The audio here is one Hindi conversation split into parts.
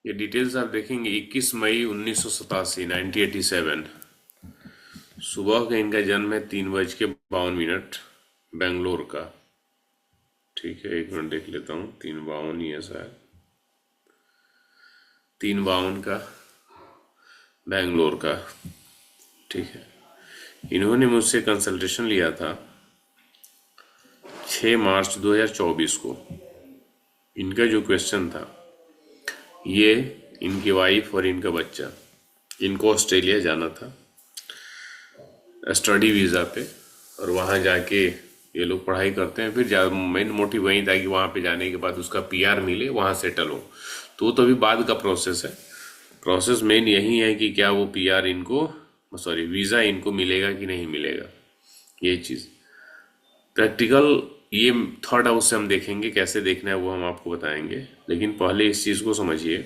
ये डिटेल्स आप देखेंगे 21 मई 1987 1987। सुबह का इनका जन्म है 3:52 बेंगलोर का। ठीक है, एक मिनट देख लेता हूँ, 3:52 ही है शायद, 3:52 का, बेंगलोर का। ठीक है, इन्होंने मुझसे कंसल्टेशन लिया था 6 मार्च 2024 को। इनका जो क्वेश्चन था, ये इनकी वाइफ और इनका बच्चा, इनको ऑस्ट्रेलिया जाना था स्टडी वीज़ा पे, और वहाँ जाके ये लोग पढ़ाई करते हैं। फिर मेन मोटिव वही था कि वहाँ पे जाने के बाद उसका पीआर मिले, वहाँ सेटल हो। तो वो तो अभी बाद का प्रोसेस है। प्रोसेस मेन यही है कि क्या वो पीआर इनको, सॉरी वीज़ा इनको मिलेगा कि नहीं मिलेगा, ये चीज़ प्रैक्टिकल। ये थर्ड हाउस से हम देखेंगे, कैसे देखना है वो हम आपको बताएंगे। लेकिन पहले इस चीज़ को समझिए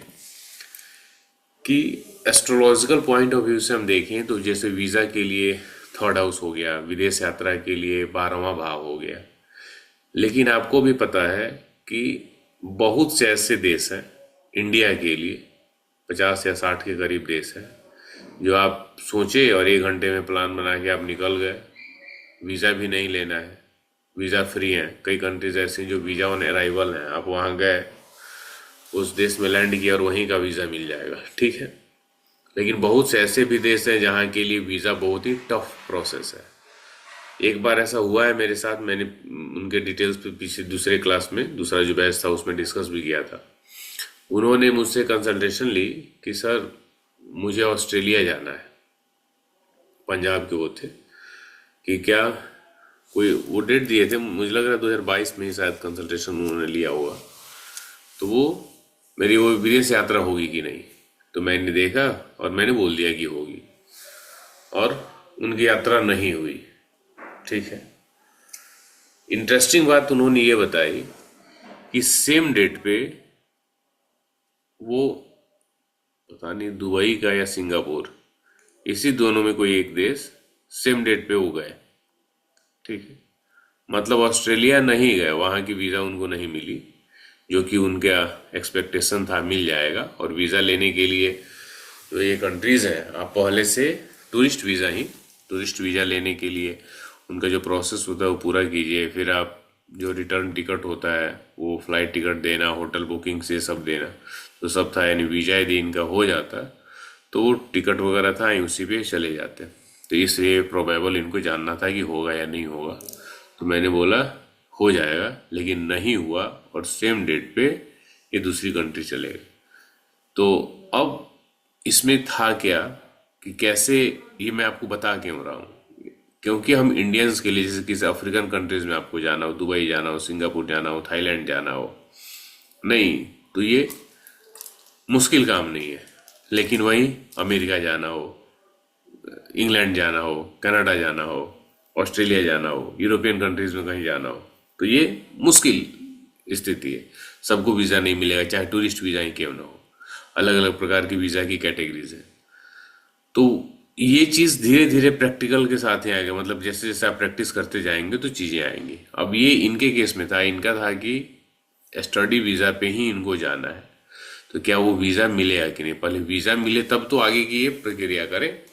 कि एस्ट्रोलॉजिकल पॉइंट ऑफ व्यू से हम देखें तो जैसे वीज़ा के लिए थर्ड हाउस हो गया, विदेश यात्रा के लिए 12वां भाव हो गया। लेकिन आपको भी पता है कि बहुत से ऐसे देश हैं इंडिया के लिए, 50 या 60 के करीब देश हैं, जो आप सोचे और 1 घंटे में प्लान बना के आप निकल गए, वीज़ा भी नहीं लेना है, वीज़ा फ्री है। कई कंट्रीज ऐसी हैं जो वीज़ा ऑन अराइवल हैं, आप वहाँ गए, उस देश में लैंड किया और वहीं का वीज़ा मिल जाएगा। ठीक है, लेकिन बहुत से ऐसे भी देश हैं जहाँ के लिए वीज़ा बहुत ही टफ प्रोसेस है। एक बार ऐसा हुआ है मेरे साथ, मैंने उनके डिटेल्स पे पीछे दूसरे क्लास में, दूसरा जो बैच था उसमें डिस्कस भी किया था। उन्होंने मुझसे कंसल्टेशन ली कि सर मुझे ऑस्ट्रेलिया जाना है, पंजाब के वो थे, कि क्या कोई वो डेट दिए थे, मुझे लग रहा है 2022 में ही शायद कंसल्टेशन उन्होंने लिया होगा। तो वो मेरी वो विदेश यात्रा होगी कि नहीं, तो मैंने देखा और मैंने बोल दिया कि होगी, और उनकी यात्रा नहीं हुई। ठीक है, इंटरेस्टिंग बात उन्होंने ये बताई कि सेम डेट पे वो, पता नहीं दुबई का या सिंगापुर, इसी दोनों में कोई एक देश सेम डेट पे वो गए। ठीक है, मतलब ऑस्ट्रेलिया नहीं गए, वहाँ की वीज़ा उनको नहीं मिली, जो कि उनका एक्सपेक्टेशन था मिल जाएगा। और वीज़ा लेने के लिए जो ये कंट्रीज़ हैं, आप पहले से टूरिस्ट वीज़ा लेने के लिए उनका जो प्रोसेस होता है वो पूरा कीजिए। फिर आप जो रिटर्न टिकट होता है, वो फ्लाइट टिकट देना, होटल बुकिंग से सब देना, तो सब था। यानी वीज़ा यदि इनका हो जाता तो वो टिकट वगैरह था उसी पे चले जाते। तो इसलिए प्रोबेबल इनको जानना था कि होगा या नहीं होगा। तो मैंने बोला हो जाएगा, लेकिन नहीं हुआ, और सेम डेट पे ये दूसरी कंट्री चले गए। तो अब इसमें था क्या कि कैसे, ये मैं आपको बता क्यों रहा हूँ, क्योंकि हम इंडियंस के लिए, जैसे किसी अफ्रीकन कंट्रीज में आपको जाना हो, दुबई जाना हो, सिंगापुर जाना हो, थाईलैंड जाना हो, नहीं तो ये मुश्किल काम नहीं है। लेकिन वहीं अमेरिका जाना हो, इंग्लैंड जाना हो, कनाडा जाना हो, ऑस्ट्रेलिया जाना हो, यूरोपियन कंट्रीज में कहीं जाना हो, तो ये मुश्किल स्थिति है। सबको वीज़ा नहीं मिलेगा, चाहे टूरिस्ट वीज़ा ही क्यों ना हो। अलग अलग प्रकार की वीज़ा की कैटेगरीज है। तो ये चीज़ धीरे धीरे प्रैक्टिकल के साथ ही आएगा, मतलब जैसे जैसे आप प्रैक्टिस करते जाएंगे तो चीज़ें आएंगी। अब ये इनके केस में था, इनका था कि स्टडी वीज़ा पे ही इनको जाना है, तो क्या वो वीज़ा मिलेगा कि नहीं, पहले वीज़ा मिले तब तो आगे की ये प्रक्रिया करें।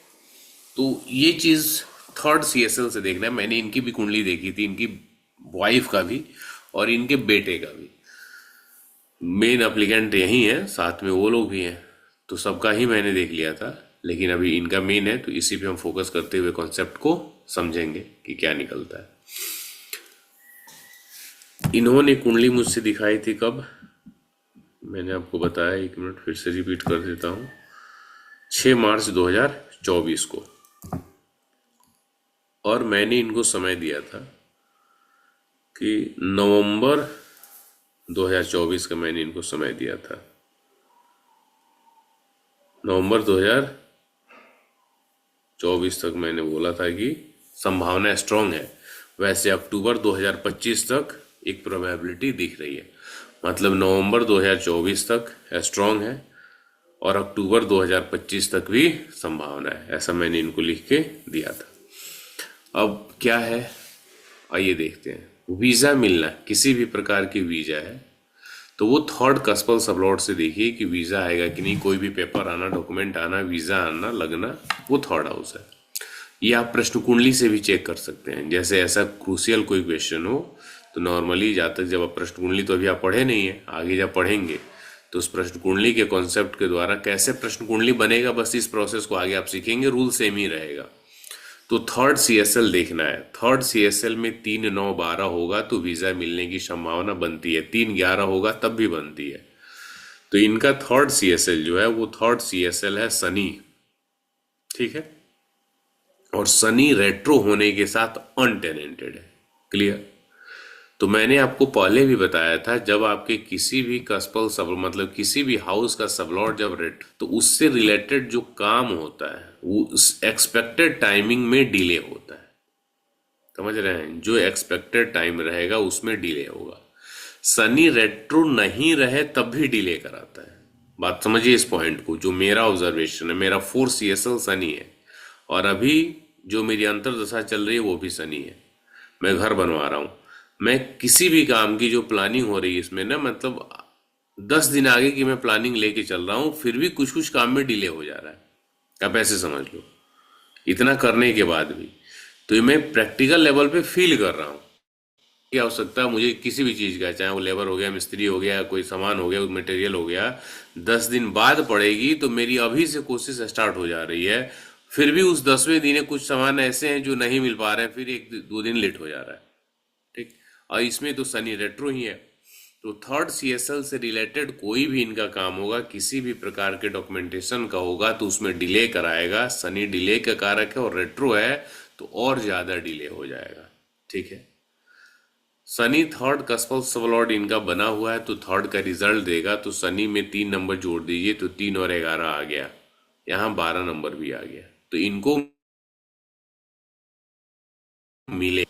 तो ये चीज़ थर्ड सीएसएल से देखना है। मैंने इनकी भी कुंडली देखी थी, इनकी वाइफ का भी और इनके बेटे का भी। मेन अप्लीकेंट यही है, साथ में वो लोग भी हैं, तो सबका ही मैंने देख लिया था। लेकिन अभी इनका मेन है, तो इसी पे हम फोकस करते हुए कॉन्सेप्ट को समझेंगे कि क्या निकलता है। इन्होंने कुंडली मुझसे दिखाई थी कब, मैंने आपको बताया, 1 मिनट फिर से रिपीट कर देता हूँ, 6 मार्च 2024 को। और मैंने इनको समय दिया था कि नवंबर 2024 का मैंने इनको समय दिया था। नवंबर 2024 तक मैंने बोला था कि संभावना स्ट्रांग है। वैसे अक्टूबर 2025 तक एक प्रोबेबिलिटी दिख रही है, मतलब नवंबर 2024 तक स्ट्रांग है और अक्टूबर 2025 तक भी संभावना है, ऐसा मैंने इनको लिख के दिया था। अब क्या है, आइए देखते हैं। वीज़ा मिलना, किसी भी प्रकार की वीज़ा है तो वो थर्ड कस्पल सबलॉट से देखिए कि वीजा आएगा कि नहीं, कोई भी पेपर आना, डॉक्यूमेंट आना, वीजा आना, लगना, वो थर्ड हाउस है। ये आप प्रश्न कुंडली से भी चेक कर सकते हैं। जैसे ऐसा क्रूसियल कोई क्वेश्चन हो तो नॉर्मली जब तक, जब आप प्रश्न कुंडली तो अभी आप पढ़े नहीं है, आगे जब पढ़ेंगे तो उस प्रश्न कुंडली के कॉन्सेप्ट के द्वारा कैसे प्रश्न कुंडली बनेगा, बस इस प्रोसेस को आगे आप सीखेंगे, रूल सेम ही रहेगा। तो थर्ड सीएसएल देखना है। थर्ड सीएसएल में 3, 9, 12 होगा तो वीजा मिलने की संभावना बनती है। 3, 11 होगा तब भी बनती है। तो इनका थर्ड सीएसएल जो है वो थर्ड सीएसएल है शनि। ठीक है। और शनि रेट्रो होने के साथ अनटेनेंटेड है। क्लियर। तो मैंने आपको पहले भी बताया था, जब आपके किसी भी कस्पल सब मतलब किसी भी हाउस का सबलॉर्ड जब रेट, तो उससे रिलेटेड जो काम होता है वो एक्सपेक्टेड टाइमिंग में डिले होता है। समझ रहे हैं, जो एक्सपेक्टेड टाइम रहेगा उसमें डिले होगा। शनि रेट्रो नहीं रहे तब भी डिले कराता है। बात समझिए इस पॉइंट को। जो मेरा ऑब्जर्वेशन है, मेरा 4 CSL शनि है और अभी जो मेरी अंतर्दशा चल रही है वो भी शनि है। मैं घर बनवा रहा हूं, मैं किसी भी काम की जो प्लानिंग हो रही है इसमें ना, मतलब 10 दिन आगे की मैं प्लानिंग लेके चल रहा हूं, फिर भी कुछ कुछ काम में डिले हो जा रहा है। आप ऐसे समझ लो, इतना करने के बाद भी। तो ये मैं प्रैक्टिकल लेवल पे फील कर रहा हूँ की आवश्यकता मुझे किसी भी चीज का, चाहे वो लेबर हो गया, मिस्त्री हो गया, कोई सामान हो गया, मटेरियल हो गया, 10 दिन बाद पड़ेगी तो मेरी अभी से कोशिश स्टार्ट हो जा रही है। फिर भी उस 10वें दिन कुछ सामान ऐसे हैं जो नहीं मिल पा रहे हैं, फिर 1, 2 दिन लेट हो जा रहा है। ठीक। और इसमें तो शनि रेट्रो ही है। तो थर्ड सीएसएल से रिलेटेड कोई भी इनका काम होगा, किसी भी प्रकार के डॉक्यूमेंटेशन का होगा तो उसमें डिले कराएगा। शनि डिले का कारक है और रेट्रो है तो और ज्यादा डिले हो जाएगा। ठीक है। शनि थर्ड कस्पल सबलॉर्ड इनका बना हुआ है तो थर्ड का रिजल्ट देगा। तो शनि में 3 नंबर जोड़ दीजिए तो 3 और 11 आ गया, यहाँ 12 नंबर भी आ गया, तो इनको मिले।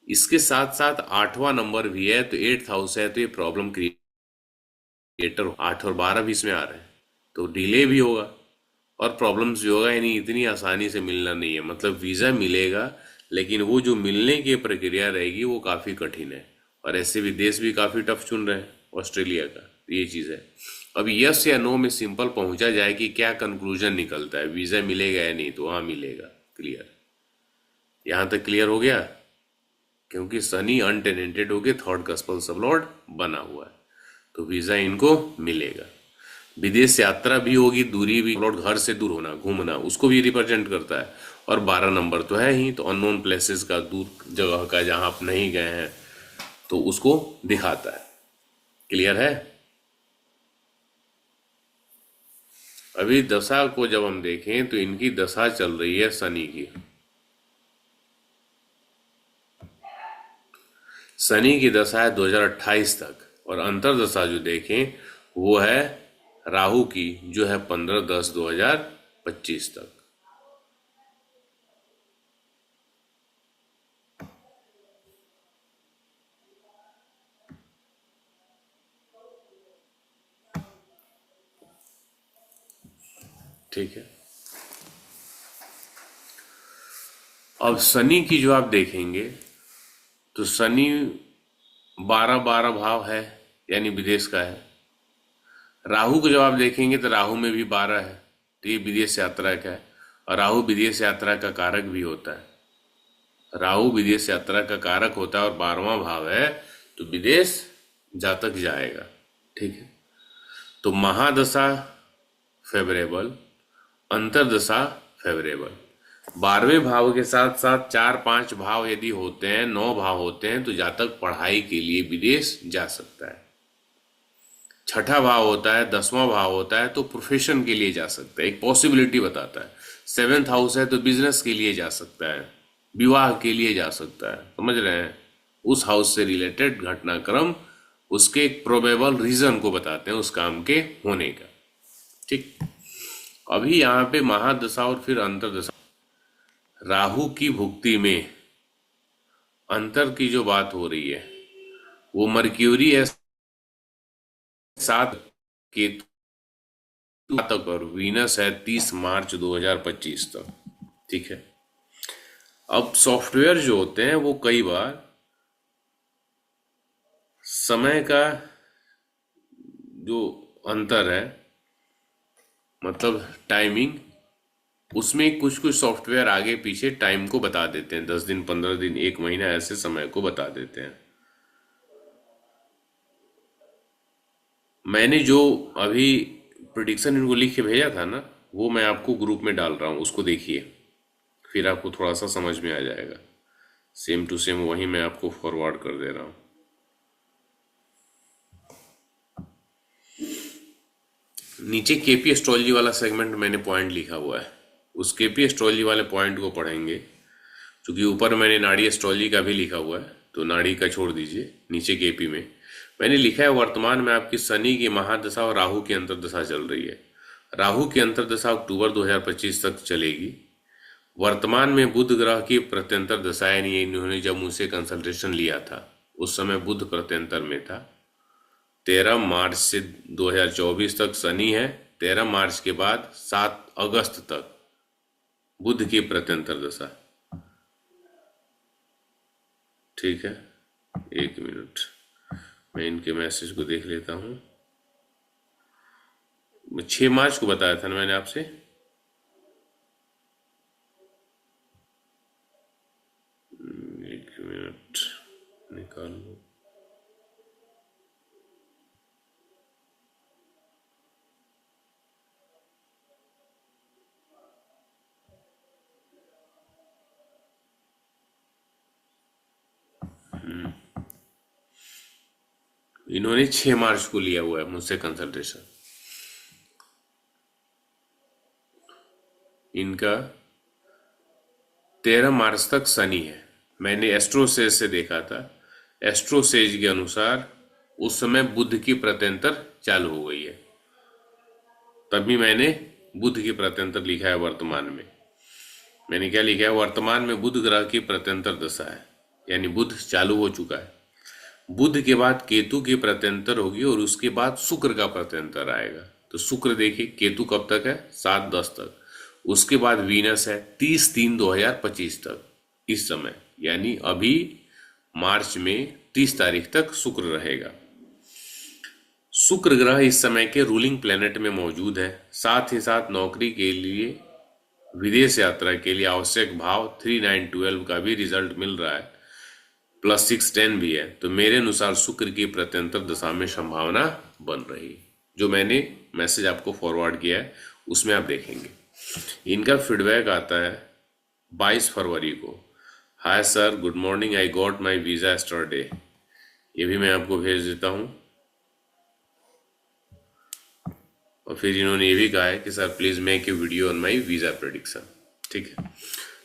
इसके साथ साथ 8वां नंबर भी है तो 8th हाउस है, तो ये प्रॉब्लम क्रिएटर 8 और 12 भी इसमें आ रहे हैं तो डिले भी होगा और प्रॉब्लम्स भी होगा। यानी इतनी आसानी से मिलना नहीं है, मतलब वीजा मिलेगा लेकिन वो जो मिलने की प्रक्रिया रहेगी वो काफी कठिन है। और ऐसे भी देश भी काफी टफ चुन रहे हैं, ऑस्ट्रेलिया का, तो ये चीज है। अब यस या नो में सिंपल पहुंचा जाए कि क्या कंक्लूजन निकलता है, वीजा मिलेगा या नहीं, तो हाँ मिलेगा। क्लियर। यहां तक क्लियर हो गया। क्योंकि शनि अनटेनेंटेड होके थर्ड कस्पल सबलॉर्ड बना हुआ है तो वीजा इनको मिलेगा। विदेश यात्रा भी होगी, दूरी भी, लौट घर से दूर होना, घूमना, उसको भी रिप्रेजेंट करता है। और 12 नंबर तो है ही, तो अननोन प्लेसेस का, दूर जगह का जहां आप नहीं गए हैं तो उसको दिखाता है। क्लियर है। अभी दशा को जब हम देखें तो इनकी दशा चल रही है शनि की। शनि की दशा है 2028 तक और अंतरदशा जो देखें वो है राहु की, जो है 15/10/2025 तक। ठीक है। अब शनि की जो आप देखेंगे तो शनि 12 12 भाव है, यानी विदेश का है। राहु को जब आप देखेंगे तो राहु में भी 12 है, तो ये विदेश यात्रा का है। और राहु विदेश यात्रा का कारक भी होता है। राहु विदेश यात्रा का कारक होता है और 12वां भाव है तो विदेश जातक जाएगा। ठीक है। तो महादशा फेवरेबल, अंतरदशा फेवरेबल। 12वें भाव के साथ साथ 4 5 भाव यदि होते हैं, 9 भाव होते हैं तो जातक पढ़ाई के लिए विदेश जा सकता है। छठा भाव होता है, 10वां भाव होता है तो प्रोफेशन के लिए जा सकता है, एक पॉसिबिलिटी बताता है। 7th हाउस है तो बिजनेस के लिए जा सकता है, विवाह के लिए जा सकता है। समझ रहे हैं, उस हाउस से रिलेटेड घटनाक्रम उसके एक प्रोबेबल रीजन को बताते हैं उस काम के होने का। ठीक। अभी यहाँ पे महादशा और फिर अंतरदशा, राहु की भुक्ति में अंतर की जो बात हो रही है वो मर्क्यूरी है 7, केतु तक और वीनस है 30 मार्च 2025 तक। ठीक है। अब सॉफ्टवेयर जो होते हैं वो कई बार समय का जो अंतर है, मतलब टाइमिंग, उसमें कुछ कुछ सॉफ्टवेयर आगे पीछे टाइम को बता देते हैं, 10 दिन, 15 दिन, 1 महीना, ऐसे समय को बता देते हैं। मैंने जो अभी प्रिडिक्शन इनको लिख के भेजा था ना, वो मैं आपको ग्रुप में डाल रहा हूँ, उसको देखिए, फिर आपको थोड़ा सा समझ में आ जाएगा। सेम टू सेम वही मैं आपको फॉरवर्ड कर दे रहा हूँ। नीचे केपी एस्ट्रोलॉजी वाला सेगमेंट मैंने पॉइंट लिखा हुआ है, उस केपी एस्ट्रोलॉजी वाले पॉइंट को पढ़ेंगे। क्योंकि ऊपर मैंने नाड़ी एस्ट्रोलॉजी का भी लिखा हुआ है, तो नाड़ी का छोड़ दीजिए, नीचे केपी में मैंने लिखा है वर्तमान में आपकी शनि की महादशा और राहु की अंतर्दशा चल रही है। राहु की अंतर्दशा अक्टूबर 2025 तक चलेगी। वर्तमान में बुध ग्रह की प्रत्यंतर दशा, यानी इन्होंने जब मुझसे कंसल्टेशन लिया था उस समय बुध प्रत्यंतर में था। 13 मार्च से 2024 तक शनि है, 13 मार्च के बाद 7 अगस्त तक बुध की प्रत्यंतर दशा। ठीक है, 1 मिनट, मैं इनके मैसेज को देख लेता हूँ। 6 मार्च को बताया था ना मैंने आपसे। एक मिनट निकाल लो। इन्होंने 6 मार्च को लिया हुआ है मुझसे कंसल्टेशन। इनका 13 मार्च तक शनि है। मैंने एस्ट्रोसेज से देखा था, एस्ट्रोसेज के अनुसार उस समय बुध की प्रत्यंतर चालू हो गई है, तभी मैंने बुध की प्रत्यंतर लिखा है। वर्तमान में मैंने क्या लिखा है, वर्तमान में बुध ग्रह की प्रत्यंतर दशा है, यानी बुध चालू हो चुका है। बुध के बाद केतु की प्रत्यंतर होगी और उसके बाद शुक्र का प्रत्यंतर आएगा। तो शुक्र देखिए, केतु कब तक है, 7-10 तक। उसके बाद वीनस है 30-3-2025 तक, इस समय, यानी अभी मार्च में 30 तारीख तक शुक्र रहेगा। शुक्र ग्रह इस समय के रूलिंग प्लेनेट में मौजूद है। साथ ही साथ नौकरी के लिए, विदेश यात्रा के लिए आवश्यक भाव 3-9-12 का भी रिजल्ट मिल रहा है, +6-10 भी है। तो मेरे अनुसार शुक्र की प्रत्यंतर दशा में संभावना बन रही है। जो मैंने मैसेज आपको फॉरवर्ड किया है उसमें आप देखेंगे। इनका फीडबैक आता है 22 फरवरी को। Hi sir, good morning, I got my visa yesterday. ये भी मैं आपको भेज देता हूँ। और फिर इन्होंने ये भी कहा है कि sir please make a video on my visa prediction. ठीक है,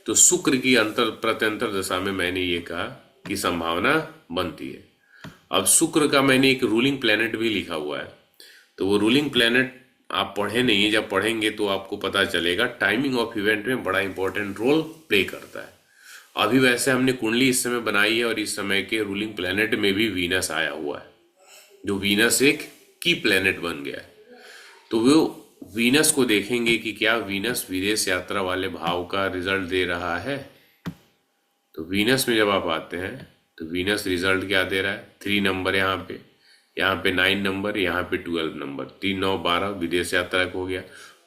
तो शुक्र की प्रत्यंतर दशा में मैंने ये कहा कि संभावना बनती है। अब शुक्र का मैंने एक रूलिंग प्लेनेट भी लिखा हुआ है, तो वो रूलिंग प्लेनेट आप पढ़े नहीं है, जब पढ़ेंगे तो आपको पता चलेगा। टाइमिंग ऑफ इवेंट में बड़ा इंपॉर्टेंट रोल प्ले करता है। अभी वैसे हमने कुंडली इस समय बनाई है और इस समय के रूलिंग प्लेनेट में भी वीनस आया हुआ है, जो वीनस एक की प्लेनेट बन गया है। तो वो वीनस को देखेंगे कि क्या वीनस विदेश यात्रा वाले भाव का रिजल्ट दे रहा है। तो वीनस में जब आप आते हैं तो वीनस रिजल्ट क्या दे रहा है, 3 नंबर यहाँ पे 9 नंबर, यहाँ पे 12 नंबर, 3, 9, 12 विदेश यात्रा का हो गया।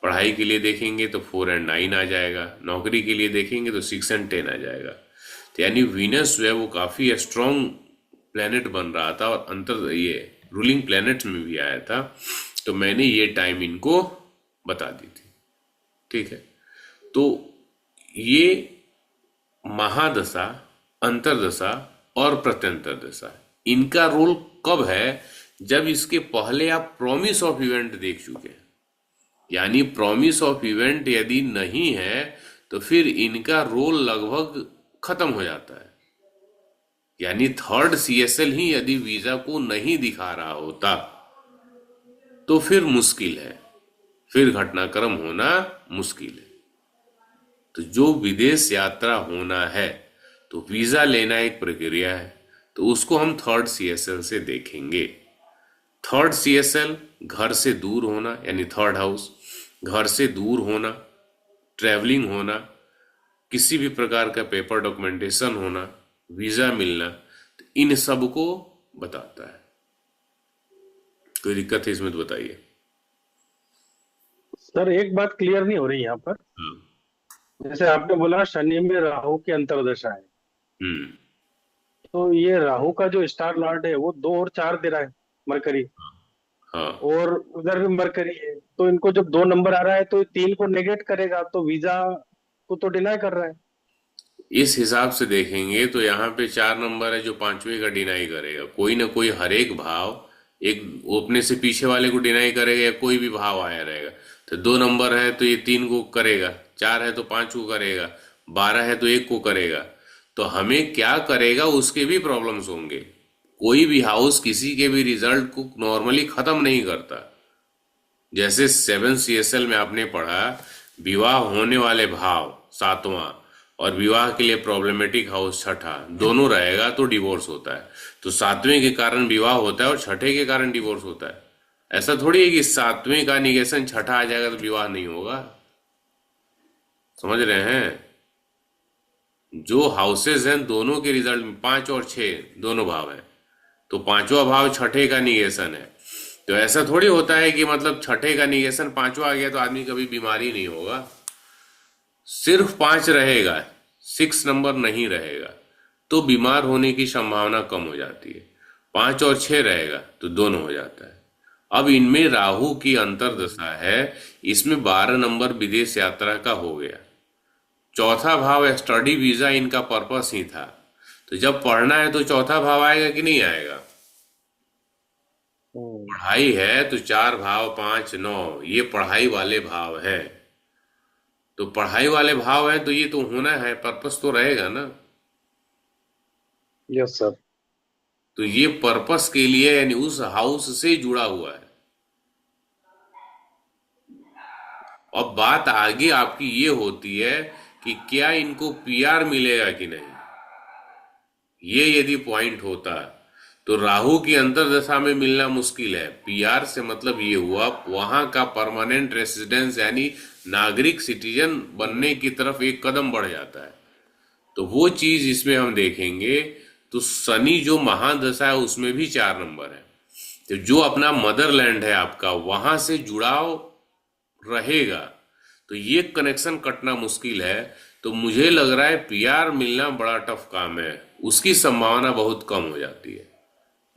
पढ़ाई के लिए देखेंगे तो 4 और 9 आ जाएगा, नौकरी के लिए देखेंगे तो 6 और 10 आ जाएगा। तो यानी वीनस जो है वो काफी स्ट्रॉन्ग प्लेनेट बन रहा था और अंतर ये रूलिंग प्लेनेट में भी आया था। तो मैंने ये टाइम इनको बता दी थी। ठीक है, तो ये महादशा, अंतरदशा और प्रत्यंतर दशा, इनका रोल कब है, जब इसके पहले आप प्रॉमिस ऑफ इवेंट देख चुके हैं। यानी प्रॉमिस ऑफ इवेंट यदि नहीं है तो फिर इनका रोल लगभग खत्म हो जाता है। यानी थर्ड सीएसएल ही यदि वीजा को नहीं दिखा रहा होता तो फिर मुश्किल है, फिर घटनाक्रम होना मुश्किल है। तो जो विदेश यात्रा होना है तो वीजा लेना एक प्रक्रिया है, तो उसको हम थर्ड सीएसएल से देखेंगे। थर्ड सीएसएल घर से दूर होना, यानी थर्ड हाउस, घर से दूर होना, ट्रैवलिंग होना, किसी भी प्रकार का पेपर डॉक्यूमेंटेशन होना, वीजा मिलना, तो इन सब को बताता है। कोई दिक्कत है इसमें तो बताइए। सर एक बात क्लियर नहीं हो रही यहाँ पर। हाँ। जैसे आपने बोला शनि में राहु की अंतर्दशा है, हम्म। तो ये राहु का जो स्टार लॉर्ड है वो 2 और 4 दे रहा है, मरकरी। हाँ, और उधर भी मरकरी है, तो इनको जब 2 नंबर आ रहा है तो 3 को नेगेट करेगा, तो वीजा को तो डिनाई कर रहा है। इस हिसाब से देखेंगे तो यहाँ पे 4 नंबर है जो पांचवे का डिनाई करेगा, कोई ना कोई हर एक भाव एक अपने से पीछे वाले को डिनाई करेगा या कोई भी भाव आया रहेगा। तो 2 नंबर है तो ये 3 को करेगा, 4 है तो 5 को करेगा, 12 है तो 1 को करेगा। तो हमें क्या करेगा उसके भी प्रॉब्लम्स होंगे। कोई भी हाउस किसी के भी रिजल्ट को नॉर्मली खत्म नहीं करता। जैसे 7 CSL में आपने पढ़ा, विवाह होने वाले भाव सातवां और विवाह के लिए प्रॉब्लमेटिक हाउस छठा दोनों रहेगा तो डिवोर्स होता है। तो सातवें के कारण विवाह होता है और छठे के कारण डिवोर्स होता है। ऐसा थोड़ी है कि सातवें का निगेशन छठा आ जाएगा तो विवाह नहीं होगा। समझ रहे हैं? जो हाउसेस हैं दोनों के रिजल्ट में 5 और 6 दोनों भाव हैं, तो पांचवा भाव छठे का निगेशन है। तो ऐसा थोड़ी होता है कि मतलब छठे का निगेशन पांचवा आ गया तो आदमी कभी बीमारी नहीं होगा। सिर्फ 5 रहेगा, 6 नंबर नहीं रहेगा, तो बीमार होने की संभावना कम हो जाती है। 5 और 6 रहेगा तो दोनों हो जाता है। अब इनमें राहु की अंतर्दशा है, इसमें 12 नंबर विदेश यात्रा का हो गया। चौथा भाव स्टडी वीजा इनका पर्पस ही था। तो जब पढ़ना है तो चौथा भाव आएगा कि नहीं आएगा? हम्म। पढ़ाई है तो 4 भाव 5 9 ये पढ़ाई वाले भाव हैं। तो पढ़ाई वाले भाव हैं तो ये तो होना है, पर्पस तो रहेगा ना। Yes sir. तो ये पर्पस के लिए यानी उस हाउस से जुड़ा हुआ है। अब बात आगे आपकी ये होती है कि क्या इनको पीआर मिलेगा कि नहीं। ये यदि पॉइंट होता तो राहु की अंतर्दशा में मिलना मुश्किल है। पीआर से मतलब ये हुआ वहां का परमानेंट रेसिडेंस यानी नागरिक सिटीजन बनने की तरफ एक कदम बढ़ जाता है। तो वो चीज इसमें हम देखेंगे। तो शनि जो महादशा है उसमें भी 4 नंबर है। तो जो अपना मदरलैंड है आपका वहां से जुड़ाव रहेगा, तो ये कनेक्शन कटना मुश्किल है। तो मुझे लग रहा है पीआर मिलना बड़ा टफ काम है, उसकी संभावना बहुत कम हो जाती है।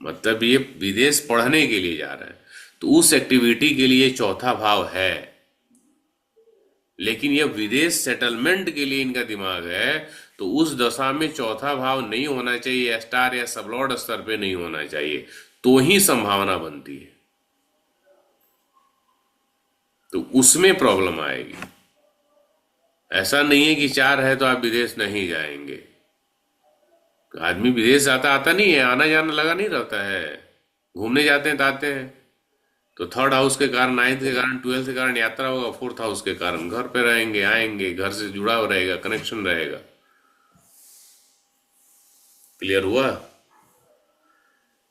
मतलब ये विदेश पढ़ने के लिए जा रहे हैं तो उस एक्टिविटी के लिए चौथा भाव है। लेकिन यह विदेश सेटलमेंट के लिए इनका दिमाग है, तो उस दशा में चौथा भाव नहीं होना चाहिए, स्टार या सबलॉर्ड स्तर पे नहीं होना चाहिए, तो ही संभावना बनती है। तो उसमें प्रॉब्लम आएगी। ऐसा नहीं है कि 4 है तो आप विदेश नहीं जाएंगे। आदमी विदेश जाता आता नहीं है, आना जाना लगा नहीं रहता है। घूमने जाते हैं तो आते हैं। तो थर्ड हाउस के कारण, नाइन्थ के कारण, 12th के कारण यात्रा होगा, फोर्थ हाउस के कारण घर पे रहेंगे, आएंगे, घर से जुड़ाव रहेगा, कनेक्शन रहेगा। क्लियर हुआ?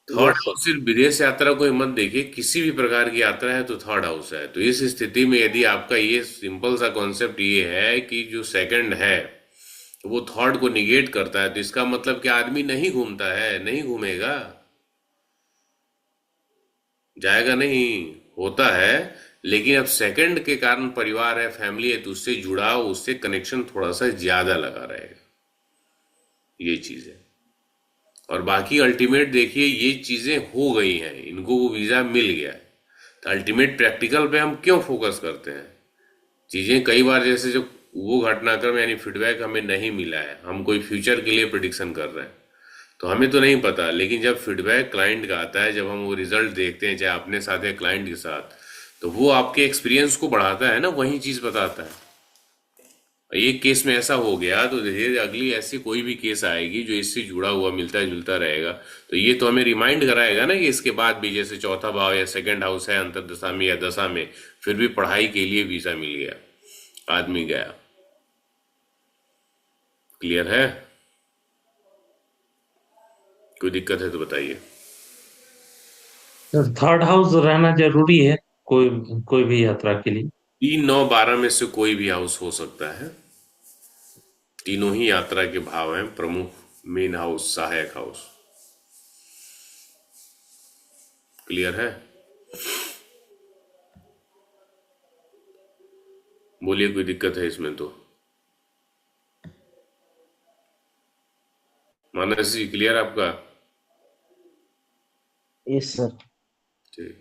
Third yes sir. हाउस सिर्फ विदेश यात्रा को ही मत देखिए, किसी भी प्रकार की यात्रा है तो थर्ड हाउस है। तो इस स्थिति में यदि आपका ये सिंपल सा कॉन्सेप्ट ये है कि जो सेकंड है वो थर्ड को निगेट करता है, तो इसका मतलब कि आदमी नहीं घूमता है, नहीं घूमेगा, जाएगा नहीं, होता है। लेकिन अब सेकंड के कारण परिवार है, फैमिली है, तो उससे जुड़ाव, उससे कनेक्शन थोड़ा सा ज्यादा लगा रहेगा। ये चीज है। और बाकी अल्टीमेट देखिए ये चीजें हो गई हैं, इनको वो वीजा मिल गया है। तो अल्टीमेट प्रैक्टिकल पे हम क्यों फोकस करते हैं? चीजें कई बार जैसे जो वो घटनाक्रम यानी फीडबैक हमें नहीं मिला है, हम कोई फ्यूचर के लिए प्रिडिक्शन कर रहे हैं, तो हमें तो नहीं पता। लेकिन जब फीडबैक क्लाइंट का आता है, जब हम वो रिजल्ट देखते हैं चाहे अपने साथ या क्लाइंट के साथ, तो वो आपके एक्सपीरियंस को बढ़ाता है ना, वही चीज बताता है। एक केस में ऐसा हो गया तो धीरे धीरे अगली ऐसी कोई भी केस आएगी जो इससे जुड़ा हुआ मिलता जुलता रहेगा। तो ये तो हमें रिमाइंड कराएगा ना कि इसके बाद भी जैसे चौथा भाव या सेकंड हाउस है अंतर्दशा में या दशा में, फिर भी पढ़ाई के लिए वीजा मिल गया, आदमी गया। क्लियर है? कोई दिक्कत है तो बताइए। थर्ड हाउस रहना जरूरी है कोई कोई भी यात्रा के लिए। 3 9 12 में से कोई भी हाउस हो सकता है। तीनों ही यात्रा के भाव हैं प्रमुख, मेन हाउस, सहायक हाउस। क्लियर है? बोलिए, कोई दिक्कत है इसमें तो? मानस जी, क्लियर आपका? Yes sir. ठीक।